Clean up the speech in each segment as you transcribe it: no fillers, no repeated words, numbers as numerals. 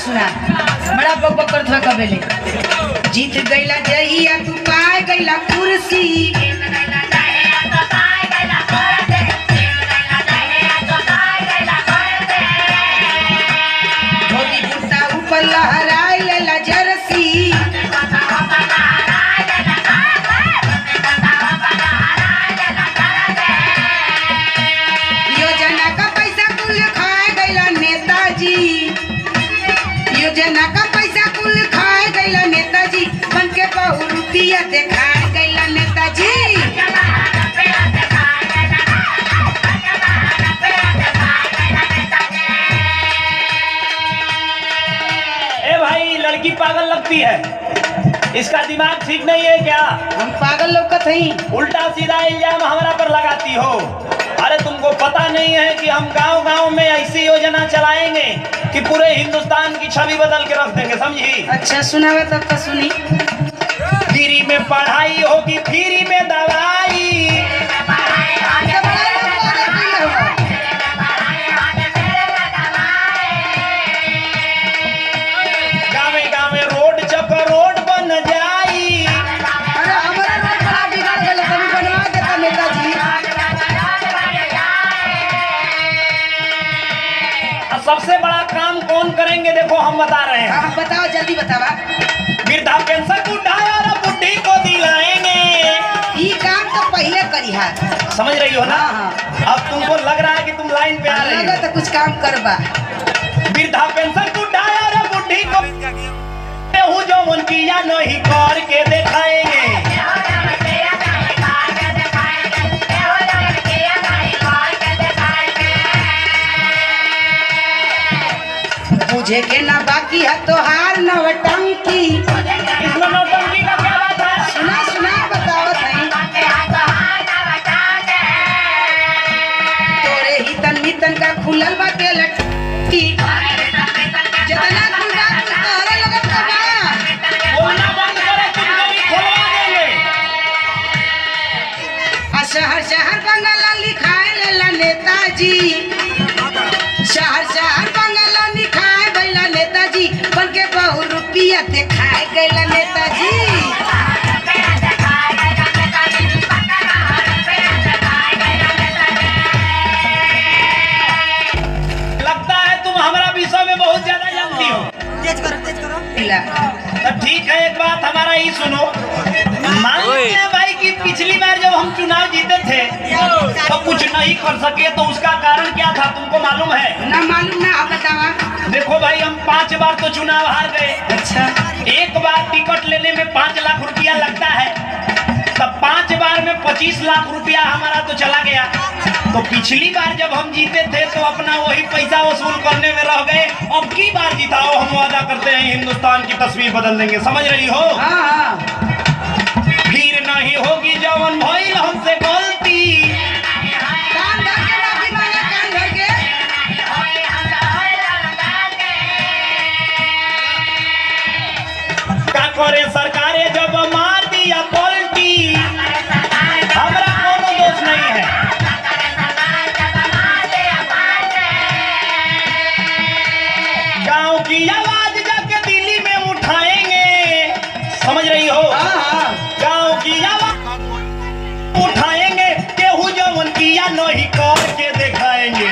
सुना बड़ा बक कर कबेले जीत गईला जहिया तू पाए गईला कुर्सी धोती कुर्ता ऊपर लहराए लेला जर्सी योजना का पैसा कुल खाए गईला नेताजी योजना का पैसा कुल खाए गईला नेताजी बन के बहु रुपया दिखाए गईला नेताजी ए भाई लड़की पागल लगती है, इसका दिमाग ठीक नहीं है क्या? हम पागल लौकत हई? उल्टा सीधा इल्जाम हमारा पर लगाती हो। अरे तुमको पता नहीं है कि हम गांव-गांव में ऐसी योजना चलाएंगे कि पूरे हिंदुस्तान की छवि बदल के रख देंगे, समझी? अच्छा सुनावे तब तो सुनी। फ्री में पढ़ाई होगी, फ्री में दवाई, गाँव-गाँव रोड चक्कर रोड बन जाई। अरे हमारा रोड बड़ा बिगड़ गया, कभी बनवा देता नेताजी। सबसे बड़ा काम कौन करेंगे देखो हम बता रहे हैं। हाँ बताओ जल्दी बतावा। वृद्धा पेंशन उठाए और बुढ़ी को दिलाएंगे। ये काम तो पहले करी है, समझ रही हो ना? हाँ। अब तुमको लग रहा है कि तुम लाइन पे आ रही हो। तो कुछ काम करवा। वृद्धा पेंशन उठाए और बुढ़ी को हूँ जो मन किया नहीं करके दिखाएंगे। मुझे के ना बाकी है तो हार नवटंकी। इसमें नौटंकी का क्या बात है? सुना सुना बताओ सही। तोरे ही तन का खुलल बा के लटकी जतना खुलवा तोरे लगत का बा। बोलना बंद करे, तुमको भी खोलवा देंगे। आ शहर शहर बंगला लिखाए लेला नेताजी, शहर शहर बंगला लिखाए गईला नेताजी बन के बहु रुपया दिखाए गईला नेताजी। लगता है तुम हमारा विषय में बहुत ज्यादा जानती हो। तेज करो तो ठीक है, एक बात हमारा ही सुनो। मान लेते हैं भाई कि पिछली बार जब हम चुनाव जीते थे तो कुछ नहीं कर सके, तो उसका कारण क्या था तुमको मालूम है? ना मालूम ना, आप बतावा। देखो भाई, हम 5 बार तो चुनाव हार गए। अच्छा, एक बार टिकट लेने में 5 लाख रुपया लगता है, तब 5 बार में 25 लाख रुपया हमारा तो चला गया। तो पिछली बार जब हम जीते थे तो अपना वही पैसा वसूल करने में रह गए। अब की बार जीताओ, हम वादा करते हैं हिंदुस्तान की तस्वीर बदल देंगे, समझ रही हो? हाँ। फिर नहीं होगी जवन भइल हमसे गलती। कान धर के राखी मांगे, कान धर के। का करे सरकारे जब मार दिया पलटी, हमरा कोनो दोष नहीं है। गांव की आवाज जाके दिल्ली में उठाएंगे, समझ रही हो? हाँ। गांव की आवाज उठाएंगे, केहू जवन किया नहीं करके दिखाएंगे।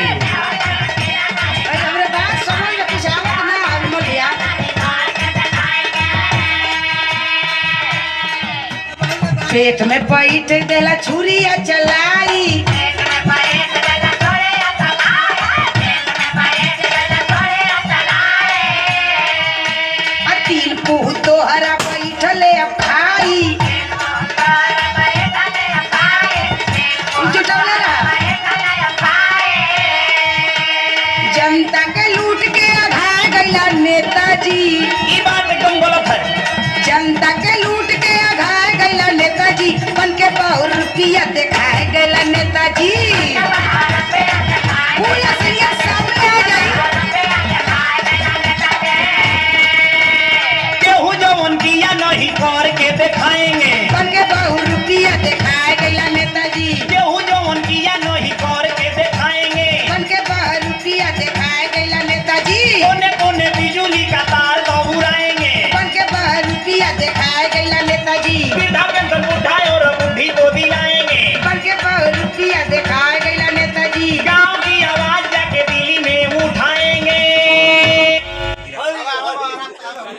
अरे हमरे बात समझ में कुछ आवत ना हमर भैया। पेट में पैठ देला छुरिया चलाई, आ 3 पुह तोहरा बैठले अब खाई। जुटवले रहा। जनता के लूट के आधा गईला नेताजी, ये बात एकदम गलत है। जनता के लूट के आधा गईला नेताजी बन के बहु रुपया दिखाए गईला नेताजी। पूरा सरिया सामने आ जाई। केहू जवन किया नहीं करके दिखाएंगे। बन के बहु रुपया दिखाए गईला नेताजी। केहू जवन किया नहीं करके दिखाएंगे। बन के बहु रुपया दिखाए गईला नेताजी। कोने कोने बिजुली का दिखाए गैला नेताजी वृद्धा